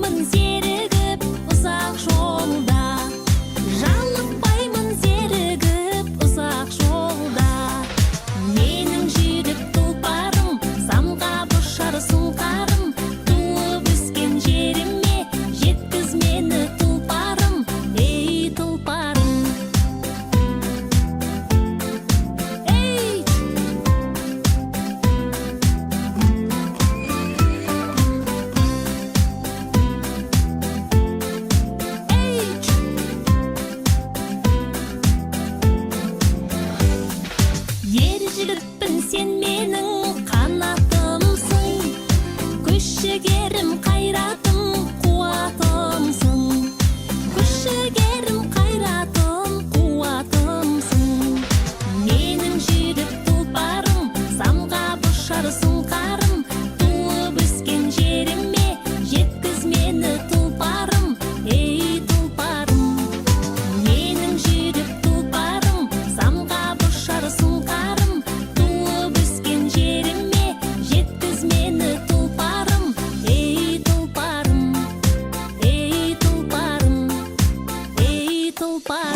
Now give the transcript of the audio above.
Жалықпаймын зерігіп ұзақ жолда, жалықпаймын зерігіп ұзақ жолда. Менің жүрек тұлпарым, самғап ұшар сұңқарым, туып өскен жеріме жеткіз мені тұлпарым, ей тұлпарым. Ер жігітпін сен менің қанатымсың, күш жігерім қайратым қуатымсың, күш жігерім қайратым қуатымсың. Менің жүрек тұлпарым, самғап ұшар сұңқарым, туып өскен жеріме жеткіз мені тұлпарым, ей тұлпарым. Менің жүрек тұлпарым, самғап ұшар сұңқарым, туып өскен жеріме жеткіз мені тұлпарым, ей тұлпарым, ей тұлпарым, ей тұлпарым.